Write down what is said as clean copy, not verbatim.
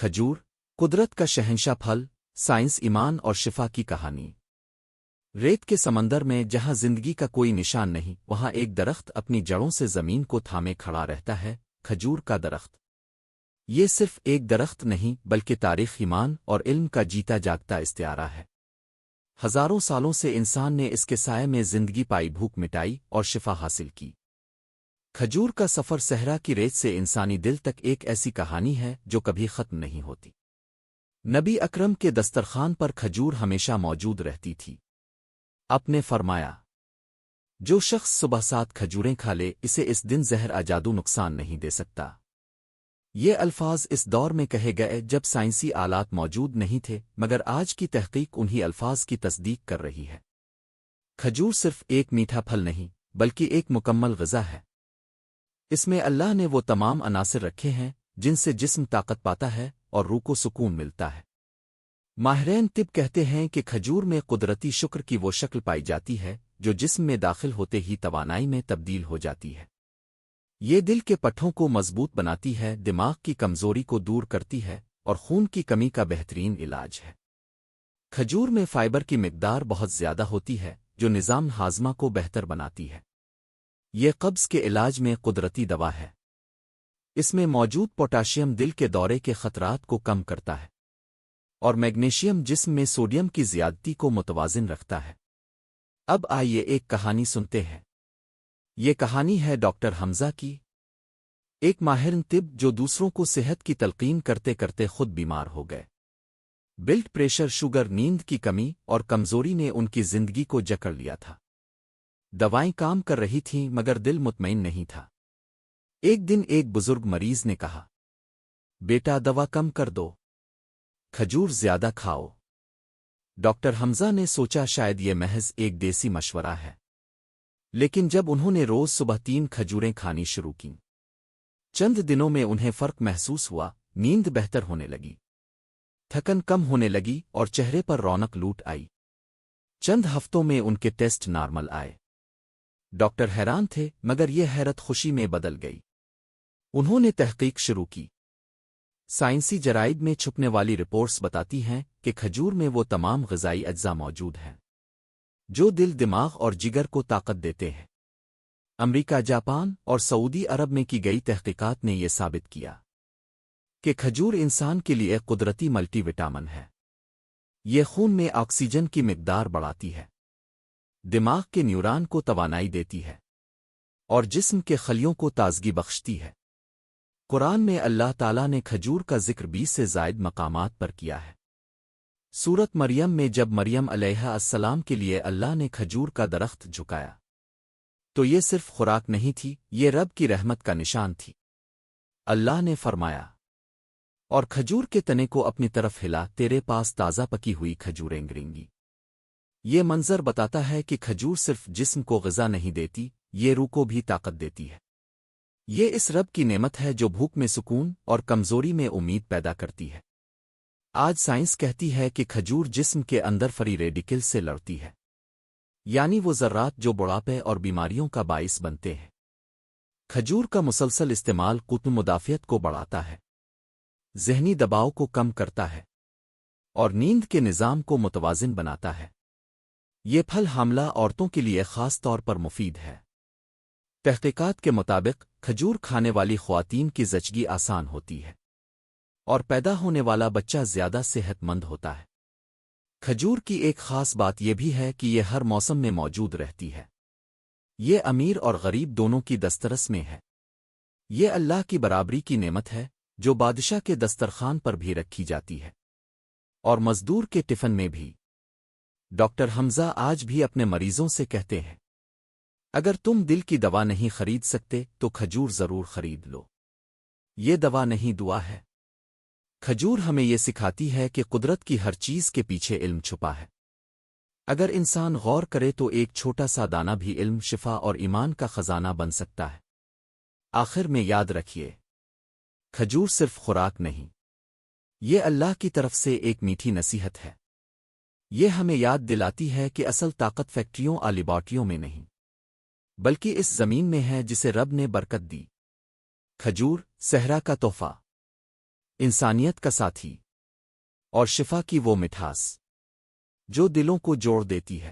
کھجور، قدرت کا شہنشاہ پھل، سائنس، ایمان اور شفا کی کہانی۔ ریت کے سمندر میں جہاں زندگی کا کوئی نشان نہیں، وہاں ایک درخت اپنی جڑوں سے زمین کو تھامے کھڑا رہتا ہے، کھجور کا درخت۔ یہ صرف ایک درخت نہیں بلکہ تاریخ، ایمان اور علم کا جیتا جاگتا استعارہ ہے۔ ہزاروں سالوں سے انسان نے اس کے سائے میں زندگی پائی، بھوک مٹائی اور شفا حاصل کی۔ کھجور کا سفر صحرا کی ریت سے انسانی دل تک ایک ایسی کہانی ہے جو کبھی ختم نہیں ہوتی۔ نبی اکرم کے دسترخوان پر کھجور ہمیشہ موجود رہتی تھی۔ آپ نے فرمایا، جو شخص صبح 7 کھجوریں کھا لے اسے اس دن زہر جادو نقصان نہیں دے سکتا۔ یہ الفاظ اس دور میں کہے گئے جب سائنسی آلات موجود نہیں تھے، مگر آج کی تحقیق انہی الفاظ کی تصدیق کر رہی ہے۔ کھجور صرف ایک میٹھا پھل نہیں بلکہ ایک مکمل غذا ہے۔ اس میں اللہ نے وہ تمام عناصر رکھے ہیں جن سے جسم طاقت پاتا ہے اور روح کو سکون ملتا ہے۔ ماہرین طب کہتے ہیں کہ کھجور میں قدرتی شکر کی وہ شکل پائی جاتی ہے جو جسم میں داخل ہوتے ہی توانائی میں تبدیل ہو جاتی ہے۔ یہ دل کے پٹھوں کو مضبوط بناتی ہے، دماغ کی کمزوری کو دور کرتی ہے اور خون کی کمی کا بہترین علاج ہے۔ کھجور میں فائبر کی مقدار بہت زیادہ ہوتی ہے جو نظام ہاضمہ کو بہتر بناتی ہے۔ یہ قبض کے علاج میں قدرتی دوا ہے۔ اس میں موجود پوٹاشیم دل کے دورے کے خطرات کو کم کرتا ہے اور میگنیشیم جسم میں سوڈیم کی زیادتی کو متوازن رکھتا ہے۔ اب آئیے ایک کہانی سنتے ہیں۔ یہ کہانی ہے ڈاکٹر حمزہ کی، ایک ماہر طب جو دوسروں کو صحت کی تلقین کرتے کرتے خود بیمار ہو گئے۔ بلڈ پریشر، شوگر، نیند کی کمی اور کمزوری نے ان کی زندگی کو جکڑ لیا تھا۔ دوائیں کام کر رہی تھیں مگر دل مطمئن نہیں تھا۔ ایک دن ایک بزرگ مریض نے کہا، بیٹا دوا کم کر دو، کھجور زیادہ کھاؤ۔ ڈاکٹر حمزہ نے سوچا شاید یہ محض ایک دیسی مشورہ ہے، لیکن جب انہوں نے روز صبح 3 کھجوریں کھانی شروع کیں، چند دنوں میں انہیں فرق محسوس ہوا، نیند بہتر ہونے لگی، تھکن کم ہونے لگی اور چہرے پر رونق لوٹ آئی۔ چند ہفتوں میں ان کے ٹیسٹ نارمل آئے۔ ڈاکٹر حیران تھے مگر یہ حیرت خوشی میں بدل گئی۔ انہوں نے تحقیق شروع کی۔ سائنسی جرائد میں چھپنے والی رپورٹس بتاتی ہیں کہ کھجور میں وہ تمام غذائی اجزاء موجود ہیں جو دل، دماغ اور جگر کو طاقت دیتے ہیں۔ امریکہ، جاپان اور سعودی عرب میں کی گئی تحقیقات نے یہ ثابت کیا کہ کھجور انسان کے لیے قدرتی ملٹی وٹامن ہے۔ یہ خون میں آکسیجن کی مقدار بڑھاتی ہے، دماغ کے نیوران کو توانائی دیتی ہے اور جسم کے خلیوں کو تازگی بخشتی ہے۔ قرآن میں اللہ تعالیٰ نے کھجور کا ذکر 20 سے زائد مقامات پر کیا ہے۔ سورت مریم میں جب مریم علیہ السلام کے لیے اللہ نے کھجور کا درخت جھکایا تو یہ صرف خوراک نہیں تھی، یہ رب کی رحمت کا نشان تھی۔ اللہ نے فرمایا، اور کھجور کے تنے کو اپنی طرف ہلا، تیرے پاس تازہ پکی ہوئی کھجوریں گریں گی۔ یہ منظر بتاتا ہے کہ کھجور صرف جسم کو غذا نہیں دیتی، یہ روح کو بھی طاقت دیتی ہے۔ یہ اس رب کی نعمت ہے جو بھوک میں سکون اور کمزوری میں امید پیدا کرتی ہے۔ آج سائنس کہتی ہے کہ کھجور جسم کے اندر فری ریڈیکل سے لڑتی ہے، یعنی وہ ذرات جو بڑھاپے اور بیماریوں کا باعث بنتے ہیں۔ کھجور کا مسلسل استعمال قوت مدافعت کو بڑھاتا ہے، ذہنی دباؤ کو کم کرتا ہے اور نیند کے نظام کو متوازن بناتا ہے۔ یہ پھل حاملہ عورتوں کے لیے خاص طور پر مفید ہے۔ تحقیقات کے مطابق کھجور کھانے والی خواتین کی زچگی آسان ہوتی ہے اور پیدا ہونے والا بچہ زیادہ صحت مند ہوتا ہے۔ کھجور کی ایک خاص بات یہ بھی ہے کہ یہ ہر موسم میں موجود رہتی ہے۔ یہ امیر اور غریب دونوں کی دسترس میں ہے۔ یہ اللہ کی برابری کی نعمت ہے جو بادشاہ کے دسترخوان پر بھی رکھی جاتی ہے اور مزدور کے ٹفن میں بھی۔ ڈاکٹر حمزہ آج بھی اپنے مریضوں سے کہتے ہیں، اگر تم دل کی دوا نہیں خرید سکتے تو کھجور ضرور خرید لو، یہ دوا نہیں دعا ہے۔ کھجور ہمیں یہ سکھاتی ہے کہ قدرت کی ہر چیز کے پیچھے علم چھپا ہے۔ اگر انسان غور کرے تو ایک چھوٹا سا دانہ بھی علم، شفا اور ایمان کا خزانہ بن سکتا ہے۔ آخر میں یاد رکھیے، کھجور صرف خوراک نہیں، یہ اللہ کی طرف سے ایک میٹھی نصیحت ہے۔ یہ ہمیں یاد دلاتی ہے کہ اصل طاقت فیکٹریوں اور لیبارٹریوں میں نہیں بلکہ اس زمین میں ہے جسے رب نے برکت دی۔ کھجور، صحرا کا تحفہ۔ انسانیت کا ساتھی اور شفا کی وہ مٹھاس جو دلوں کو جوڑ دیتی ہے۔